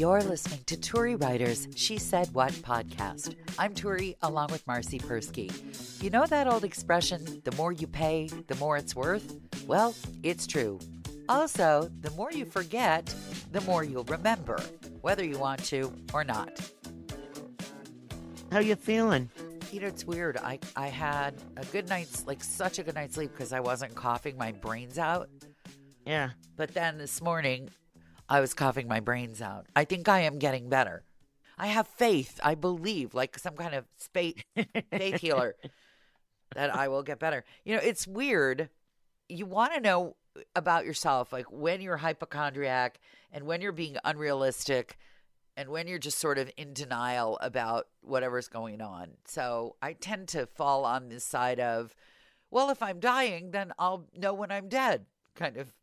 You're listening to Turi Writers' She Said What podcast. I'm Turi, along with Marcy Persky. You know that old expression, the more you pay, the more it's worth? Well, it's true. Also, the more you forget, the more you'll remember, whether you want to or not. How you feeling? You know, it's weird. I had a good night's, such a good night's sleep because I wasn't coughing my brains out. Yeah. But then this morning, I was coughing my brains out. I think I am getting better. I have faith. I believe, like some kind of faith healer, that I will get better. You know, it's weird. You want to know about yourself, like when you're hypochondriac and when you're being unrealistic and when you're just sort of in denial about whatever's going on. So I tend to fall on this side of, well, if I'm dying, then I'll know when I'm dead kind of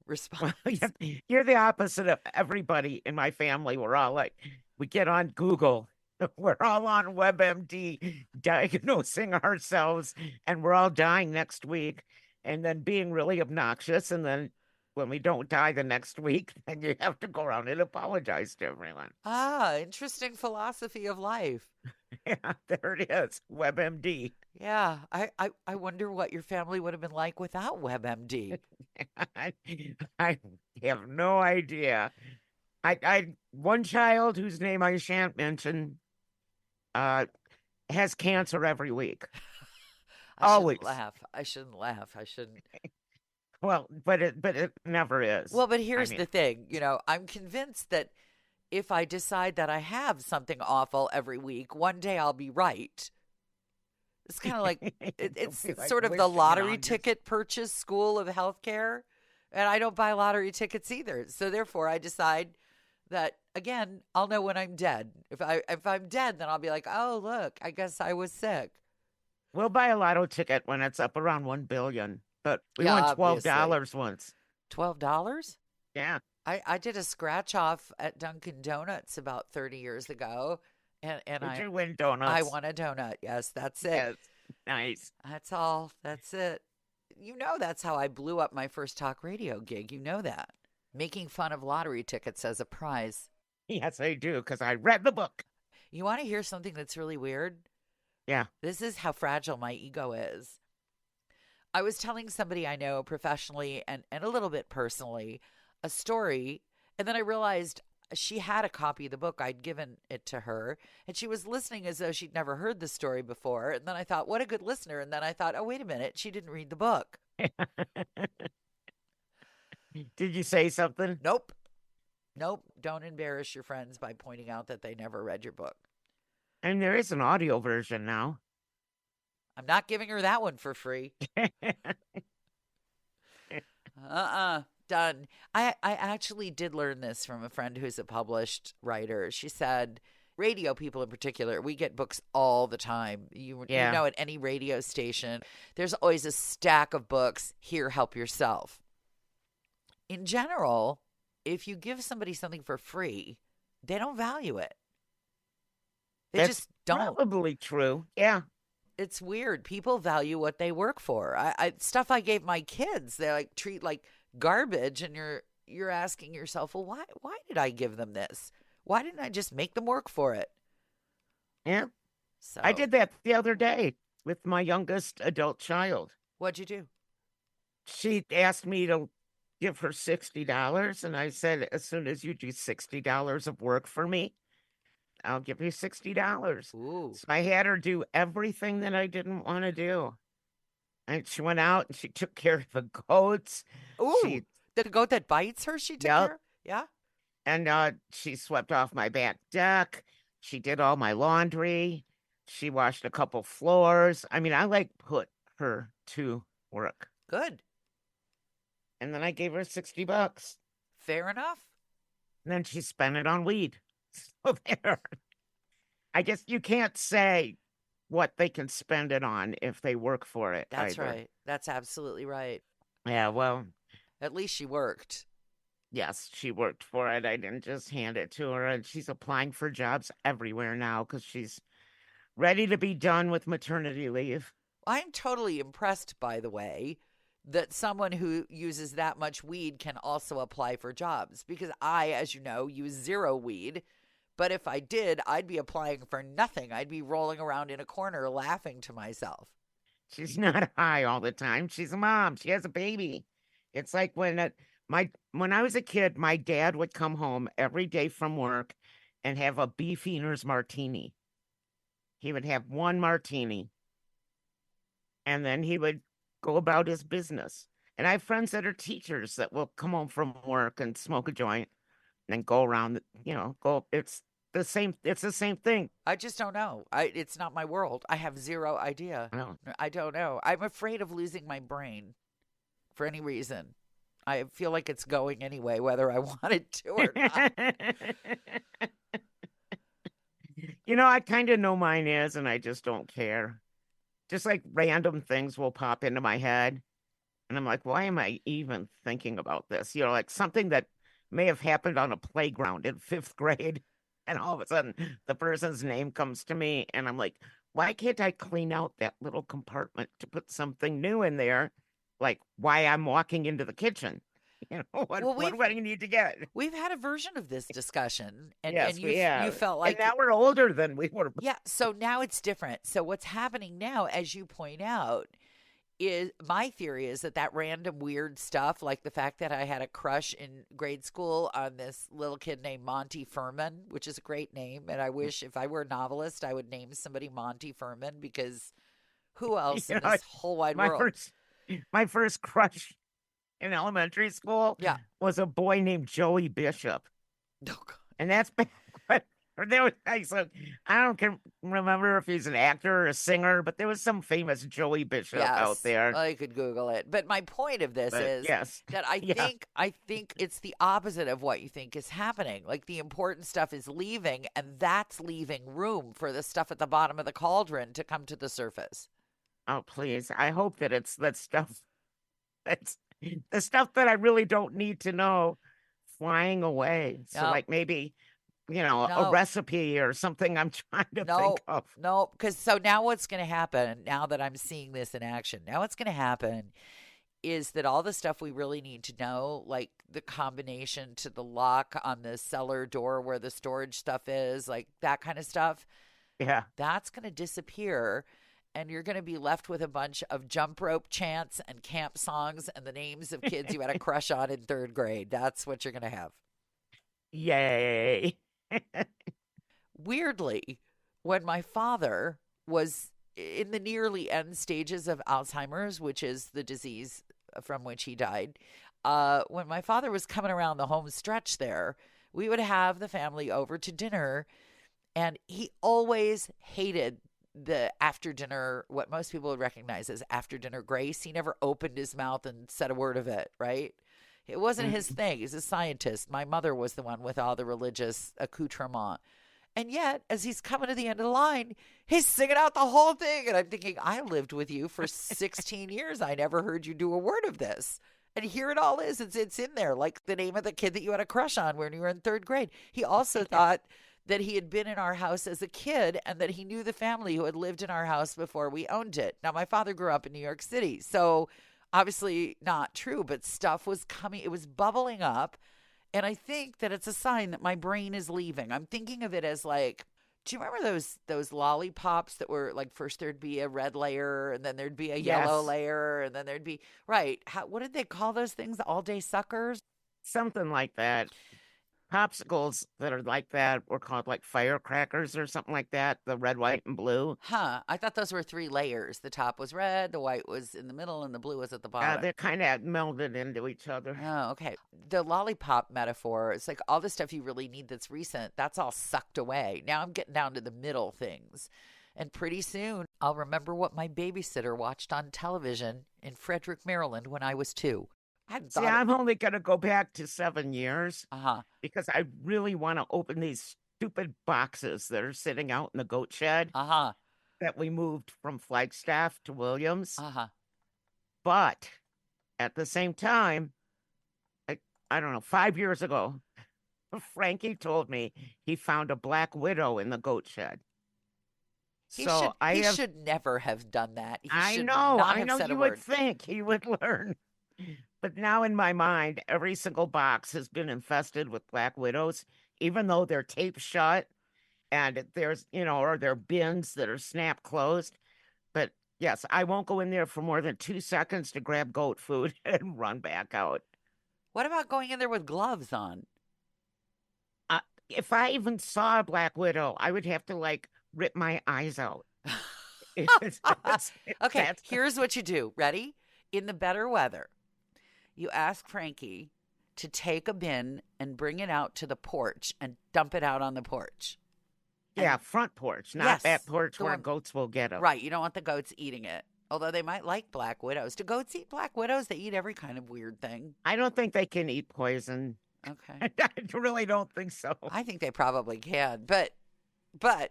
response. Well, you're the opposite of everybody in my family. We're all like, we get on Google. We're all on WebMD diagnosing ourselves, and we're all dying next week and then being really obnoxious. And then when we don't die the next week, then you have to go around and apologize to everyone. Ah, interesting philosophy of life. Yeah, there it is. WebMD. Yeah, I wonder what your family would have been like without WebMD. I have no idea. I one child whose name I shan't mention has cancer every week. Always. I shouldn't laugh. I shouldn't. Well, but it never is. Well, but here's the thing. You know, I'm convinced that if I decide that I have something awful every week, one day I'll be right. It's kind of like it's like sort of the lottery ticket purchase school of healthcare, and I don't buy lottery tickets either. So therefore, I decide that again, I'll know when I'm dead. If I'm dead, then I'll be like, oh look, I guess I was sick. We'll buy a lotto ticket when it's up around 1 billion, but we won $12 once. $12? Yeah. I did a scratch off at Dunkin' Donuts about 30 years ago. And Did you win donuts? I won a donut. Yes, that's it. Yes. Nice. That's all. That's it. You know, that's how I blew up my first talk radio gig. You know that. Making fun of lottery tickets as a prize. Yes, I do, because I read the book. You want to hear something that's really weird? Yeah. This is how fragile my ego is. I was telling somebody I know professionally and a little bit personally a story, and then I realized she had a copy of the book. I'd given it to her, and she was listening as though she'd never heard the story before. And then I thought, what a good listener. And then I thought, oh, wait a minute. She didn't read the book. Did you say something? Nope. Don't embarrass your friends by pointing out that they never read your book. And there is an audio version now. I'm not giving her that one for free. Done. I actually did learn this from a friend who's a published writer. She said, radio people in particular, we get books all the time. You know, at any radio station, there's always a stack of books. Here, help yourself. In general, if you give somebody something for free, they don't value it. That's just don't. Probably true. Yeah. It's weird. People value what they work for. Stuff I gave my kids, they treat like garbage, and you're asking yourself, well, why did I give them this? Why didn't I just make them work for it? Yeah. So I did that the other day with my youngest adult child. What'd you do? She asked me to give her $60, and I said, as soon as you do $60 of work for me, I'll give you $60. Ooh. So I had her do everything that I didn't want to do. And she went out and she took care of the goats. Ooh, the goat that bites her, she took care of? Yeah. And she swept off my back deck. She did all my laundry. She washed a couple floors. I mean, I put her to work. Good. And then I gave her $60. Fair enough. And then she spent it on weed. So there. I guess you can't say what they can spend it on if they work for it. That's either. right. That's absolutely right. Yeah, well. At least she worked. Yes, she worked for it. I didn't just hand it to her. And she's applying for jobs everywhere now because she's ready to be done with maternity leave. I'm totally impressed, by the way. that someone who uses that much weed can also apply for jobs, because I, as you know, use zero weed. But if I did, I'd be applying for nothing. I'd be rolling around in a corner laughing to myself. She's not high all the time. She's a mom. She has a baby. It's like when I was a kid, my dad would come home every day from work and have a Beefeater's martini. He would have one martini and then he would go about his business. And I have friends that are teachers that will come home from work and smoke a joint and then go around, go. It's the same thing. I just don't know. It's not my world. I have zero idea. Well, I don't know. I'm afraid of losing my brain for any reason. I feel like it's going anyway, whether I want it to or not. I kind of know mine is, and I just don't care. Just like random things will pop into my head. And I'm like, why am I even thinking about this? Like something that may have happened on a playground in fifth grade. And all of a sudden, the person's name comes to me. And I'm like, why can't I clean out that little compartment to put something new in there? Like why I'm walking into the kitchen. What do you need to get? We've had a version of this discussion, and Yes, and we have. you felt like And now we're older than we were. yeah. So now it's different. So what's happening now, as you point out, is my theory is that random weird stuff, like the fact that I had a crush in grade school on this little kid named Monty Furman, which is a great name, and I wish if I were a novelist, I would name somebody Monty Furman, because who else in this whole wide world? My first crush in elementary school Yeah. was a boy named Joey Bishop. Oh, God. And that's back when there was, I don't remember if he's an actor or a singer, but there was some famous Joey Bishop out there. I could Google it. But my point of this is yes. that I think it's the opposite of what you think is happening. Like the important stuff is leaving, and that's leaving room for the stuff at the bottom of the cauldron to come to the surface. Oh, please. I hope that it's that stuff. That's the stuff that I really don't need to know flying away. So like maybe, a recipe or something I'm trying to think of. No, because so now what's going to happen, now that I'm seeing this in action, now what's going to happen is that all the stuff we really need to know, like the combination to the lock on the cellar door where the storage stuff is, like that kind of stuff. Yeah. That's going to disappear. And you're going to be left with a bunch of jump rope chants and camp songs and the names of kids you had a crush on in third grade. That's what you're going to have. Yay. Weirdly, when my father was in the nearly end stages of Alzheimer's, which is the disease from which he died, when my father was coming around the home stretch there, we would have the family over to dinner, and he always hated the after dinner, what most people would recognize as after dinner grace. He never opened his mouth and said a word of it, right? It wasn't his thing. He's a scientist. My mother was the one with all the religious accoutrement. And yet, as he's coming to the end of the line, he's singing out the whole thing. And I'm thinking, I lived with you for 16 years. I never heard you do a word of this. And here it all is. It's in there, like the name of the kid that you had a crush on when you were in third grade. He also thought that he had been in our house as a kid and that he knew the family who had lived in our house before we owned it. Now, my father grew up in New York City, so obviously not true, but stuff was coming. It was bubbling up, and I think that it's a sign that my brain is leaving. I'm thinking of it as like, do you remember those lollipops that were like, first there'd be a red layer and then there'd be a yellow layer and then there'd be, right. What did they call those things? All day suckers? Something like that. Popsicles that are like that were called like firecrackers or something like that. The red, white, and blue. Huh. I thought those were 3 layers. The top was red, the white was in the middle, and the blue was at the bottom. They're kind of melded into each other. Oh, okay. The lollipop metaphor, it's like all the stuff you really need that's recent, that's all sucked away. Now I'm getting down to the middle things. And pretty soon, I'll remember what my babysitter watched on television in Frederick, Maryland when I was 2. I'm only going to go back to 7 years because I really want to open these stupid boxes that are sitting out in the goat shed that we moved from Flagstaff to Williams. But at the same time, I don't know, 5 years ago, Frankie told me he found a black widow in the goat shed. He So should I he have, should never have done that. He I should know, not I have know said a you would word. think he would learn. But now in my mind, every single box has been infested with black widows, even though they're taped shut and there's, or they're bins that are snap closed. But yes, I won't go in there for more than 2 seconds to grab goat food and run back out. What about going in there with gloves on? Uh, if I even saw a black widow, I would have to like rip my eyes out. It's, Okay, that's here's what you do. Ready? In the better weather, you ask Frankie to take a bin and bring it out to the porch and dump it out on the porch. yeah, And front porch, not yes, that porch the where one goats will get them. right. You don't want the goats eating it. Although they might like black widows. Do goats eat black widows? They eat every kind of weird thing. I don't think they can eat poison. Okay. I really don't think so. I think they probably can, but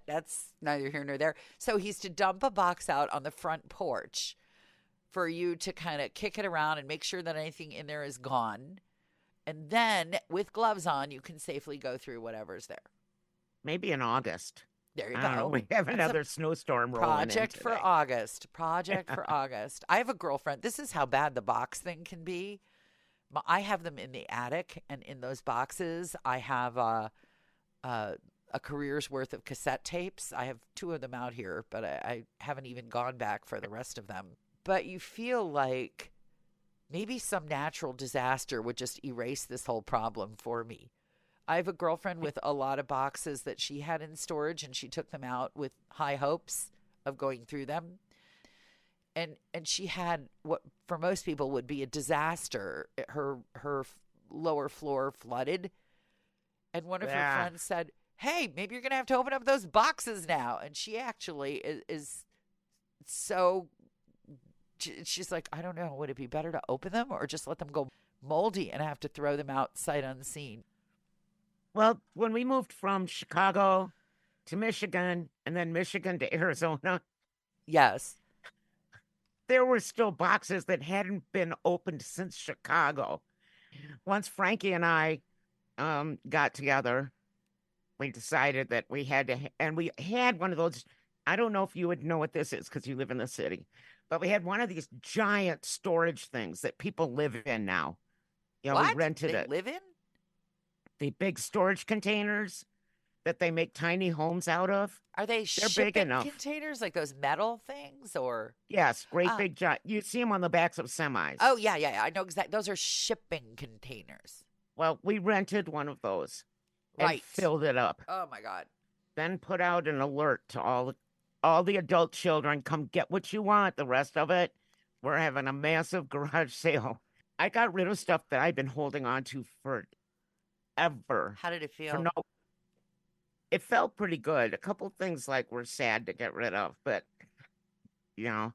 that's neither here nor there. So he's to dump a box out on the front porch for you to kind of kick it around and make sure that anything in there is gone. And then with gloves on, you can safely go through whatever's there. Maybe in August. There you I don't know. go. We have That's another snowstorm rolling in project for today. August. Project for August. I have a girlfriend. This is how bad the box thing can be. I have them in the attic, and in those boxes, I have a career's worth of cassette tapes. I have 2 of them out here, but I haven't even gone back for the rest of them. But you feel like maybe some natural disaster would just erase this whole problem for me. I have a girlfriend with a lot of boxes that she had in storage, and she took them out with high hopes of going through them. And she had what for most people would be a disaster. Her lower floor flooded, and one of her Yeah. friends said, "Hey, maybe you're going to have to open up those boxes now." And she actually is so she's like, "I don't know, would it be better to open them or just let them go moldy and have to throw them out sight unseen?" Well, when we moved from Chicago to Michigan and then Michigan to Arizona, Yes. there were still boxes that hadn't been opened since Chicago. Once Frankie and I got together, we decided that we had to, and we had one of those. I don't know if you would know what this is because you live in the city, but we had one of these giant storage things that people live in now. We What? rented They it. live in? The big storage containers that they make tiny homes out of. Are they They're big shipping enough. containers like those metal things or? Yes, great Ah. big giant. You see them on the backs of semis. Oh, yeah. I know exactly. Those are shipping containers. Well, we rented one of those and Right. filled it up. Oh, my God. Then put out an alert to all the adult children, come get what you want. The rest of it, we're having a massive garage sale. I got rid of stuff that I've been holding on to forever. How did it For feel? no, it felt pretty good. A couple things like were sad to get rid of, but I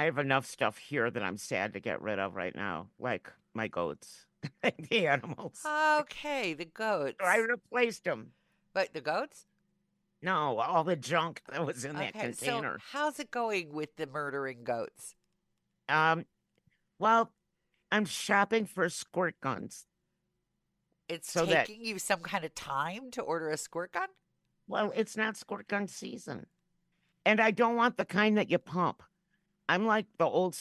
have enough stuff here that I'm sad to get rid of right now, like my goats, the animals. Okay, the goats. I replaced them. But the goats? No, all the junk that was in that Okay, container. so how's it going with the murdering goats? Well, I'm shopping for squirt guns. It's So that- taking you some kind of time to order a squirt gun? Well, it's not squirt gun season. And I don't want the kind that you pump. I'm like the old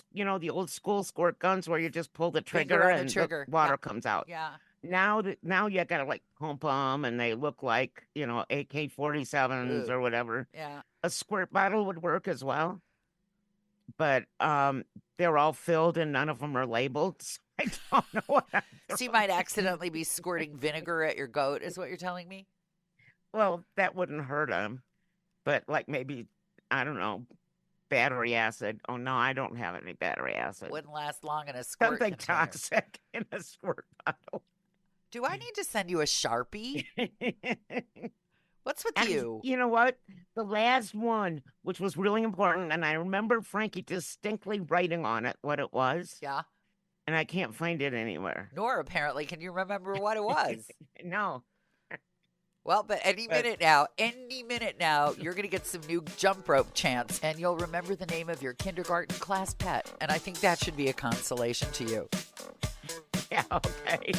school squirt guns where you just pull the Finger trigger on the and trigger. the water Yeah. comes out. Yeah. Now you gotta like pump them and they look like, AK-47s Ugh. or whatever. Yeah. A squirt bottle would work as well. But they're all filled and none of them are labeled. So I don't know what I'm So you doing. might accidentally be squirting vinegar at your goat, is what you're telling me? Well, that wouldn't hurt them. But like maybe, I don't know, battery acid. Oh no, I don't have any battery acid. Wouldn't last long in a squirt Something container. toxic in a squirt bottle. Do I need to send you a Sharpie? What's with And you? you know what? The last one, which was really important, and I remember Frankie distinctly writing on it what it was, Yeah. and I can't find it anywhere. Nor apparently can you remember what it was. No. Well, but any minute now, you're going to get some new jump rope chants, and you'll remember the name of your kindergarten class pet. And I think that should be a consolation to you. Yeah, okay.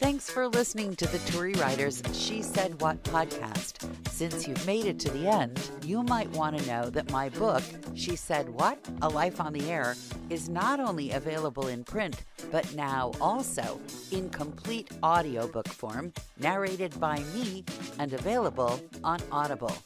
Thanks for listening to the Turi Writers She Said What podcast. Since you've made it to the end, you might want to know that my book, She Said What? A Life on the Air, is not only available in print, but now also in complete audiobook form, narrated by me and available on Audible.